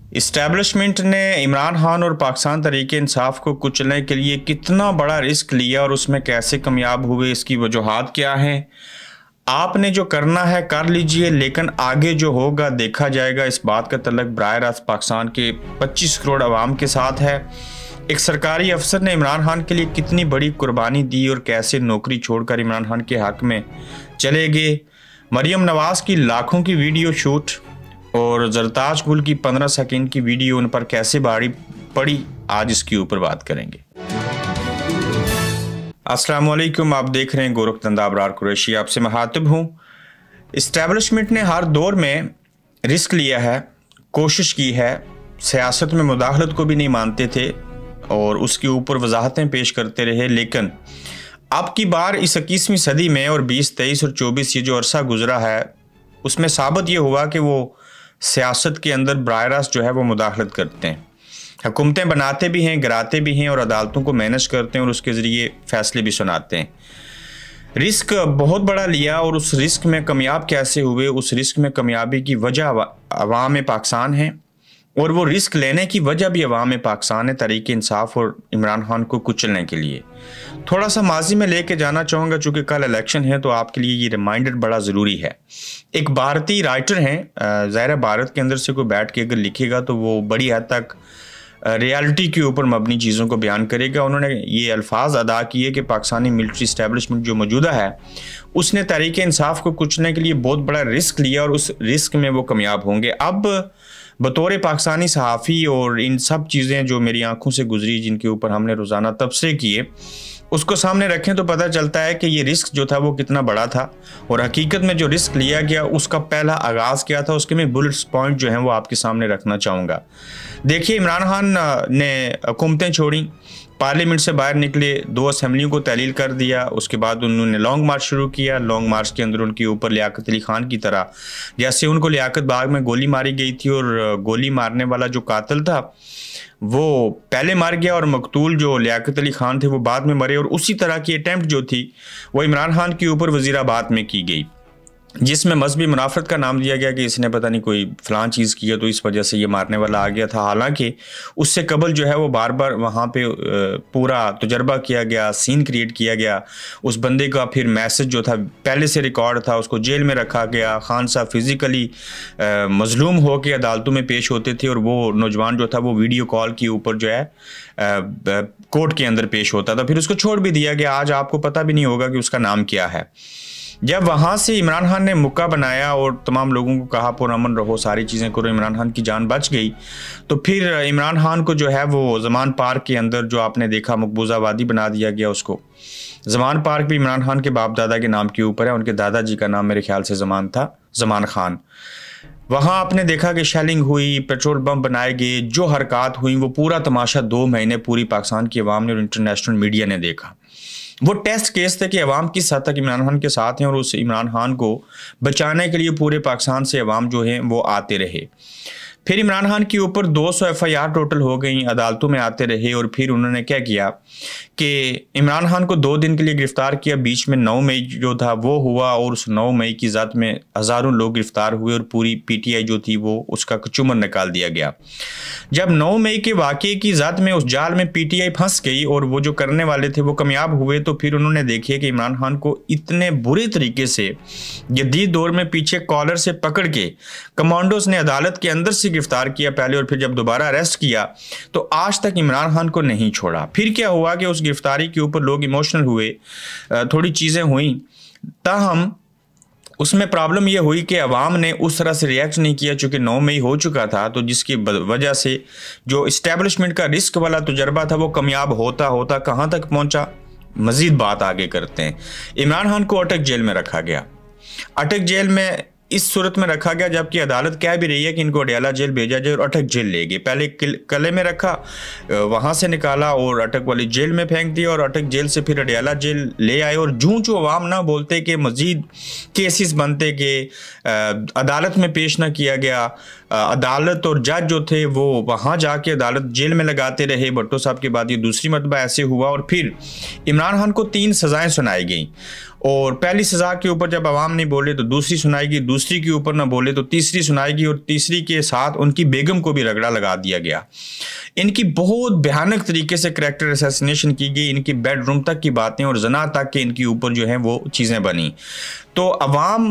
Establishment ने इमरान खान और पाकिस्तान तहरीक इंसाफ को कुचलने के लिए कितना बड़ा रिस्क लिया और उसमें कैसे कामयाब हुए, इसकी वजूहात क्या हैं। आपने जो करना है कर लीजिए, लेकिन आगे जो होगा देखा जाएगा। इस बात का तल्लुक बराह रास्त पाकिस्तान के 25 करोड़ आवाम के साथ है। एक सरकारी अफसर ने इमरान खान के लिए कितनी बड़ी कुर्बानी दी और कैसे नौकरी छोड़कर इमरान खान के हक में चले गए। मरियम नवाज की लाखों की वीडियो शूट और जरताज गुल की 15 सेकंड की वीडियो उन पर कैसे भारी पड़ी, आज इसके ऊपर बात करेंगे। अस्सलाम वालेकुम, आप देख रहे हैं गोरखधंधा अबरार कुरैशी, आपसे मुखातिब हूँ। इस्टेब्लिशमेंट ने हर दौर में रिस्क लिया है, कोशिश की है, सियासत में मुदाखलत को भी नहीं मानते थे और उसके ऊपर वजाहतें पेश करते रहे। लेकिन अब की बार इस 21वीं सदी में और 20, 23 और 24 ये जो अरसा गुजरा है उसमें साबित ये हुआ कि वो सियासत के अंदर बराह रास्त जो है वो मुदाखलत करते हैं, हुकूमतें बनाते भी हैं, गिराते भी हैं और अदालतों को मैनेज करते हैं और उसके ज़रिए फ़ैसले भी सुनाते हैं। रिस्क बहुत बड़ा लिया और उस रिस्क में कामयाब कैसे हुए, उस रिस्क में कामयाबी की वजह अवाम पाकिस्तान है और वो रिस्क लेने की वजह भी अवाम पाकिस्तान है, तहरीक इंसाफ और इमरान खान को कुचलने के लिए। थोड़ा सा माजी में लेके जाना चाहूँगा, चूँकि कल इलेक्शन है तो आपके लिए ये रिमाइंडर बड़ा ज़रूरी है। एक भारतीय राइटर हैं, ज़ाहिर भारत के अंदर से कोई बैठ के अगर लिखेगा तो वो बड़ी हद तक रियलिटी के ऊपर मबनी चीज़ों को बयान करेगा। उन्होंने ये अल्फाज अदा किए कि पाकिस्तानी मिलिट्री इस्टेब्लिशमेंट जो मौजूदा है उसने तहरीक इंसाफ को कुचलने के लिए बहुत बड़ा रिस्क लिया और उस रिस्क में वो कामयाब होंगे। अब बतौर पाकिस्तानी सहाफ़ी और इन सब चीज़ें जो मेरी आंखों से गुजरी, जिनके ऊपर हमने रोज़ाना तबसरे किए, उसको सामने रखें तो पता चलता है कि ये रिस्क जो था वो कितना बड़ा था और हकीकत में जो रिस्क लिया गया उसका पहला आगाज़ क्या था, उसके मैं बुलेट्स पॉइंट जो हैं वो आपके सामने रखना चाहूँगा। देखिए, इमरान खान ने हुकूमतें छोड़ी, पार्लियामेंट से बाहर निकले, 2 असम्बलियों को तहलील कर दिया, उसके बाद उन्होंने लॉन्ग मार्च शुरू किया। लॉन्ग मार्च के अंदर उनके ऊपर लियाकत अली खान की तरह, जैसे उनको लियाकत बाग में गोली मारी गई थी और गोली मारने वाला जो कातिल था वो पहले मार गया और मकतूल जो लियाकत अली खान थे वो बाद में मरे, और उसी तरह की अटैम्प्ट जो थी वो इमरान खान के ऊपर वज़ीराबाद में की गई, जिसमें मजहबी मुनाफरत का नाम दिया गया कि इसने पता नहीं कोई फ़लाँ चीज़ की है तो इस वजह से ये मारने वाला आ गया था। हालांकि उससे कबल जो है वो बार बार वहाँ पे पूरा तजर्बा किया गया, सीन क्रिएट किया गया। उस बंदे का फिर मैसेज जो था पहले से रिकॉर्ड था, उसको जेल में रखा गया। खान साहब फिज़िकली मजलूम होकर अदालतों में पेश होते थे और वो नौजवान जो था वो वीडियो कॉल के ऊपर जो है कोर्ट के अंदर पेश होता था। फिर उसको छोड़ भी दिया गया। आज आपको पता भी नहीं होगा कि उसका नाम क्या है। जब वहाँ से इमरान खान ने मुक्का बनाया और तमाम लोगों को कहा पुरअमन रहो, सारी चीज़ें करो, इमरान खान की जान बच गई, तो फिर इमरान खान को जो है वो ज़मान पार्क के अंदर जो आपने देखा मकबूजा वादी बना दिया गया। उसको ज़मान पार्क भी इमरान खान के बाप दादा के नाम के ऊपर है, उनके दादाजी का नाम मेरे ख्याल से ज़मान था, ज़मान खान। वहाँ आपने देखा कि शेलिंग हुई, पेट्रोल बम बनाए गए, जो हरकत हुई वो पूरा तमाशा 2 महीने पूरी पाकिस्तान की अवाम ने और इंटरनेशनल मीडिया ने देखा। वो टेस्ट केस थे कि अवाम किस हद तक इमरान खान के साथ हैं और उस इमरान खान को बचाने के लिए पूरे पाकिस्तान से अवाम जो हैं वो आते रहे। फिर इमरान खान के ऊपर 200 FIR टोटल हो गई, अदालतों में आते रहे और फिर उन्होंने क्या किया कि इमरान खान को 2 दिन के लिए गिरफ़्तार किया। बीच में 9 मई जो था वो हुआ और उस 9 मई की ज़द में हज़ारों लोग गिरफ़्तार हुए और पूरी PTI जो थी वो उसका कचूमर निकाल दिया गया। जब 9 मई के वाक़े की ज़द में उस जाल में PTI फंस गई और वो जो करने वाले थे वो कामयाब हुए, तो फिर उन्होंने देखिए कि इमरान खान को इतने बुरे तरीके से जदीद दौर में पीछे कॉलर से पकड़ के कमांडोज ने अदालत के अंदर से गिरफ्तार किया पहले और फिर जब दोबारा अरेस्ट किया तो आज तक इमरान खान को नहीं छोड़ा। फिर क्या हुआ कि उस गिरफ्तारी के ऊपर लोग इमोशनल हुए, थोड़ी चीज़ें हुई, ताहम उसमें प्रॉब्लम यह हुई कि अवाम ने उस तरह से रिएक्ट नहीं किया चूँकि 9 मई हो चुका था, तो जिसकी वजह से जो इस्टेब्लिशमेंट का रिस्क वाला तजर्बा था वो कामयाब होता होता कहाँ तक पहुँचा। मज़ीद बात आगे करते हैं। इमरान खान को अटक जेल में रखा गया। अटक जेल में इस सूरत में रखा गया जबकि अदालत कह भी रही है कि इनको अडयाला जेल भेजा जाए और अटक जेल ले गए। पहले किले में रखा, वहाँ से निकाला और अटक वाली जेल में फेंक दिया और अटक जेल से फिर अडयाला जेल ले आए। और जूँ अवाम ना बोलते कि मज़ीद केसेस बनते कि अदालत में पेश ना किया गया, अदालत और जज जो थे वो वहाँ जाके अदालत जेल में लगाते रहे। भट्टो साहब के बाद ये दूसरी मरतबा ऐसे हुआ और फिर इमरान खान को 3 सज़ाएँ सुनाई गई और पहली सज़ा के ऊपर जब आवाम नहीं बोले तो दूसरी सुनाएगी, दूसरी के ऊपर ना बोले तो तीसरी सुनाएगी, और तीसरी के साथ उनकी बेगम को भी रगड़ा लगा दिया गया। इनकी बहुत भयानक तरीके से करैक्टर असैसिनेशन की गई, इनकी बेडरूम तक की बातें और जना तक के इनके ऊपर जो है वो चीज़ें बनी। तो अवाम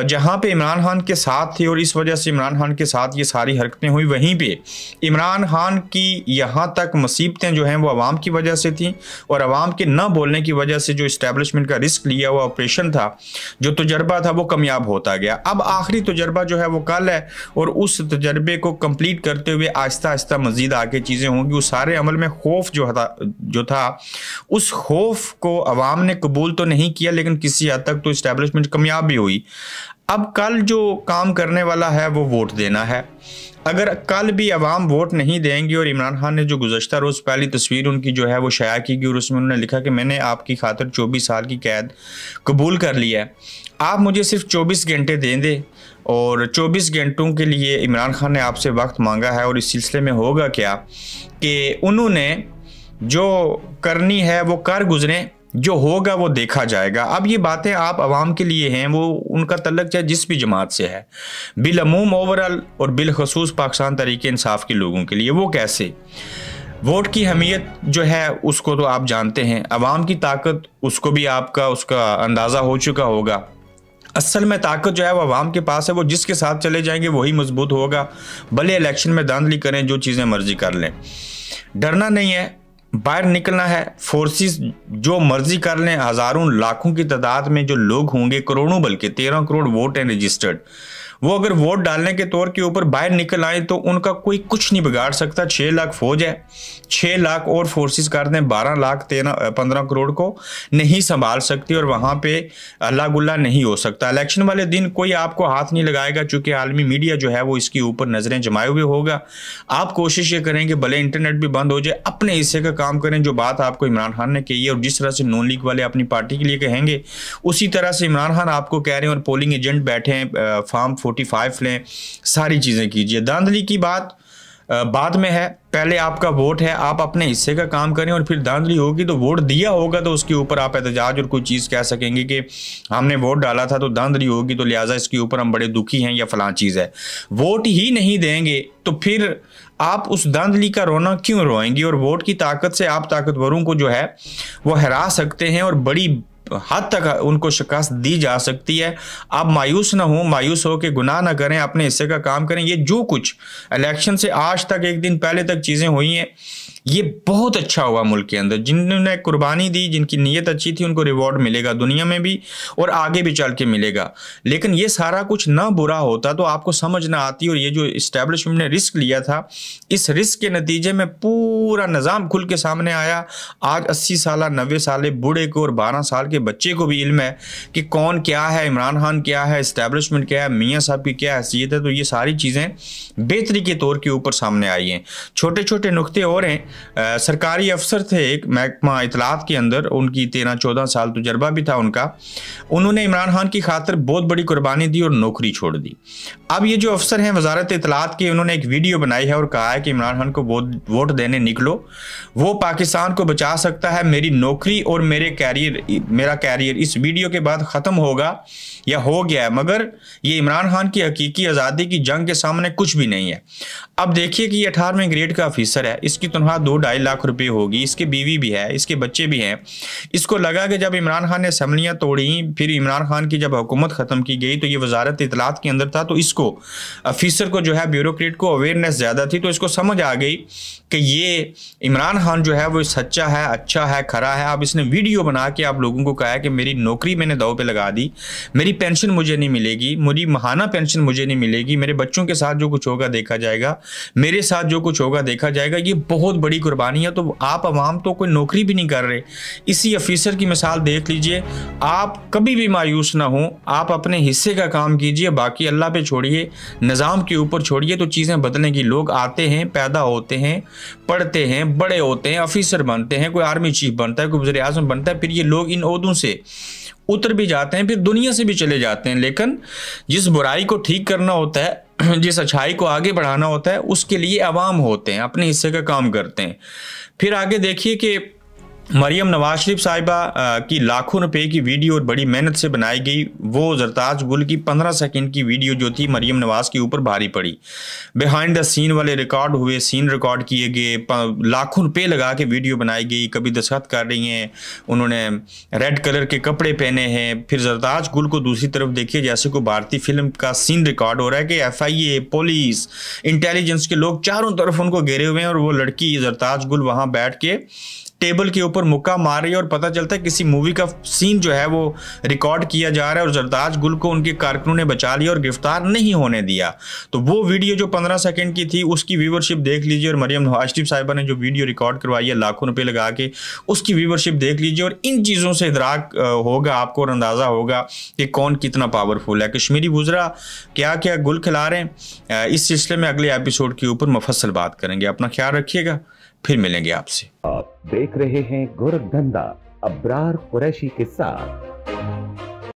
जहाँ पे इमरान खान के साथ थी और इस वजह से इमरान खान के साथ ये सारी हरकतें हुई, वहीं पे इमरान खान की यहाँ तक मुसीबतें जो हैं वो अवाम की वजह से थी, और अवाम के न बोलने की वजह से जो इस्टेब्लिशमेंट का रिस्क लिया हुआ ऑपरेशन था, जो तजर्बा था, वो कामयाब होता गया। अब आखिरी तजर्बा जो है वो कल है, और उस तजर्बे को कंप्लीट करते हुए आहिस्ता आहिस्ता मज़ीद आगे चीज़ें होंगी। उस सारे अमल में खौफ जो था उस खौफ को अवाम ने कबूल तो नहीं किया, लेकिन किसी हद तक तो इस्टेब्लिशमेंट कामयाब भी हुई। अब कल जो काम करने वाला है वो वोट देना है। अगर कल भी अवाम वोट नहीं देंगे, और इमरान खान ने जो गुज़श्ता रोज़ पहली तस्वीर उनकी जो है वो शाया की गई और उसमें उन्होंने लिखा कि मैंने आपकी खातिर 24 साल की कैद कबूल कर लिया है, आप मुझे सिर्फ 24 घंटे दे दें, और 24 घंटों के लिए इमरान खान ने आपसे वक्त मांगा है। और इस सिलसिले में होगा क्या कि उन्होंने जो करनी है वो कर गुजरें, जो होगा वो देखा जाएगा। अब ये बातें आप अवाम के लिए हैं, वो उनका तल्लक चाहे जिस भी जमात से है, बिलअमूम ओवरऑल और बिलखसूस पाकिस्तान तहरीक इंसाफ के लोगों के लिए। वो कैसे? वोट की अहमियत जो है उसको तो आप जानते हैं, अवाम की ताकत उसको भी आपका उसका अंदाज़ा हो चुका होगा। असल में ताकत जो है वो अवाम के पास है, वो जिसके साथ चले जाएंगे वही मजबूत होगा, भले इलेक्शन में धांधली करें, जो चीज़ें मर्जी कर लें। डरना नहीं है, बाहर निकलना है, फोर्सेस जो मर्जी कर लें, हज़ारों लाखों की तादाद में जो लोग होंगे, करोड़ों, बल्कि 13 करोड़ वोट हैं रजिस्टर्ड, वो अगर वोट डालने के तौर के ऊपर बाहर निकल आए तो उनका कोई कुछ नहीं बिगाड़ सकता। 6 लाख फौज है, 6 लाख और फोर्सेस कर दें, 12 लाख 15 करोड़ को नहीं संभाल सकती, और वहाँ पे अल्लाह गुल्ला नहीं हो सकता। इलेक्शन वाले दिन कोई आपको हाथ नहीं लगाएगा, चूँकि आलमी मीडिया जो है वो इसके ऊपर नज़रें जमाए हुए होगा। आप कोशिश ये करेंगे भले इंटरनेट भी बंद हो जाए, अपने हिस्से का काम करें। जो बात आपको इमरान खान ने कही है और जिस तरह से नून लीग वाले अपनी पार्टी के लिए कहेंगे, उसी तरह से इमरान खान आपको कह रहे हैं, और पोलिंग एजेंट बैठे हैं, फॉर्म 45 लें, सारी चीज़ें कीजिए। धांधली की बात बाद में है, पहले आपका वोट है, आप अपने हिस्से का काम करें, और फिर धांधली होगी तो वोट दिया होगा तो उसके ऊपर आप एहतजाज और कोई चीज़ कह सकेंगे कि हमने वोट डाला था तो धांधली होगी तो लिहाजा इसके ऊपर हम बड़े दुखी हैं या फलां चीज़ है। वोट ही नहीं देंगे तो फिर आप उस धांधली का रोना क्यों रोएंगे? और वोट की ताकत से आप ताकतवरों को जो है वो हरा सकते हैं और बड़ी हद तक उनको शिकस्त दी जा सकती है। आप मायूस ना हो, मायूस हो के गुनाह ना करें, अपने हिस्से का काम करें। ये जो कुछ इलेक्शन से आज तक, एक दिन पहले तक चीज़ें हुई हैं, ये बहुत अच्छा हुआ मुल्क के अंदर। जिन्होंने कुर्बानी दी, जिनकी नीयत अच्छी थी, उनको रिवॉर्ड मिलेगा दुनिया में भी और आगे भी चल के मिलेगा। लेकिन ये सारा कुछ ना बुरा होता तो आपको समझ ना आती। और ये जो इस्टेब्लिशमेंट ने रिस्क लिया था, इस रिस्क के नतीजे में पूरा निज़ाम खुल के सामने आया। आज 80 साल 90 साल बूढ़े को और 12 साल के बच्चे को भी इल्म है कि कौन क्या है, इमरान खान क्या है, इस्टेब्लिशमेंट क्या है, मियाँ साहब की क्या हैसियत है। तो ये सारी चीज़ें बेहतरी के तौर के ऊपर सामने आई हैं। छोटे छोटे नुक्ते और हैं। सरकारी अफसर थे एक महकमा इतलात के अंदर, उनकी 13-14 साल तजर्बा भी था उनका। उन्होंने इमरान खान की खातिर बहुत बड़ी कुर्बानी दी और नौकरी छोड़ दी। अब ये जो अफसर हैं वजारत इतलात के, उन्होंने एक वीडियो बनाई है और कहा है कि इमरान खान को वोट देने निकलो, वो पाकिस्तान को बचा सकता है, मेरी नौकरी और मेरा कैरियर इस वीडियो के बाद ख़त्म होगा या हो गया है। मगर ये इमरान खान की हकीकी आज़ादी की जंग के सामने कुछ भी नहीं है। अब देखिए कि ये 18वें ग्रेड का ऑफिसर है, इसकी तनख्वाह 2-2.5 लाख रुपए होगी, इसकी बीवी भी है, इसके बच्चे भी हैं। इसको लगा कि जब इमरान खान ने असम्बलियाँ तोड़ी, फिर इमरान खान की जब हुकूमत ख़त्म की गई तो ये वजारत इतलात के अंदर था, तो इसको ऑफिसर को जो है ब्यूरोक्रेट को अवेयरनेस ज़्यादा थी, तो इसको समझ आ गई कि ये इमरान खान जो है वो सच्चा है, अच्छा है, खरा है। अब इसने वीडियो बना के आप लोगों को कहा है कि मेरी नौकरी मैंने दाव पे लगा दी, मेरी पेंशन मुझे नहीं मिलेगी, मेरी माहाना पेंशन मुझे नहीं मिलेगी, मेरे बच्चों के साथ जो कुछ होगा देखा जाएगा, मेरे साथ जो कुछ होगा देखा जाएगा। ये बहुत बड़ी कुर्बानी है। तो आप अवाम तो कोई नौकरी भी नहीं कर रहे। इसी ऑफिसर की मिसाल देख लीजिए। आप कभी भी मायूस ना हो, आप अपने हिस्से का काम कीजिए, बाकी अल्लाह पे छोड़िए, निज़ाम के ऊपर छोड़िए, तो चीज़ें बदलेंगी। लोग आते हैं, पैदा होते हैं, पढ़ते हैं, बड़े होते हैं, ऑफिसर बनते हैं, कोई आर्मी चीफ बनता है, कोई वज़ीर आज़म बनता है, फिर ये लोग इन ओहदों से उतर भी जाते हैं, फिर दुनिया से भी चले जाते हैं। लेकिन जिस बुराई को ठीक करना होता है, जिस अच्छाई को आगे बढ़ाना होता है, उसके लिए अवाम होते हैं, अपने हिस्से का काम करते हैं। फिर आगे देखिए कि मरियम नवाज शरीफ साहिबा की लाखों रुपए की वीडियो और बड़ी मेहनत से बनाई गई वो जरताज गुल की 15 सेकंड की वीडियो जो थी मरियम नवाज के ऊपर भारी पड़ी। बिहाइंड द सीन वाले रिकॉर्ड हुए, सीन रिकॉर्ड किए गए, लाखों रुपए लगा के वीडियो बनाई गई। कभी दस्तखत कर रही हैं, उन्होंने रेड कलर के कपड़े पहने हैं। फिर जरताज गुल को दूसरी तरफ देखिए जैसे कोई भारतीय फिल्म का सीन रिकॉर्ड हो रहा है कि FIA, पुलिस, इंटेलिजेंस के लोग चारों तरफ उनको घेरे हुए हैं और वो लड़की जरताज गुल वहां बैठ के टेबल के ऊपर मुक्का मार रही है और पता चलता है किसी मूवी का सीन जो है वो रिकॉर्ड किया जा रहा है और जरताज गुल को उनके कारकुनों ने बचा लिया और गिरफ्तार नहीं होने दिया। तो वो वीडियो जो 15 सेकंड की थी उसकी व्यूवरशिप देख लीजिए और मरियम नवाज शरीफ साहिबा ने जो वीडियो रिकॉर्ड करवाई है लाखों रुपए लगा के, उसकी व्यूवरशिप देख लीजिए और इन चीज़ों से इदराक होगा आपको और अंदाज़ा होगा कि कौन कितना पावरफुल है। कश्मीरी वुज़रा क्या क्या गुल खिला रहे हैं, इस सिलसिले में अगले एपिसोड के ऊपर मुफस्सल बात करेंगे। अपना ख्याल रखिएगा, फिर मिलेंगे आपसे। आप देख रहे हैं गोरखधंधा अब्रार कुरैशी के साथ।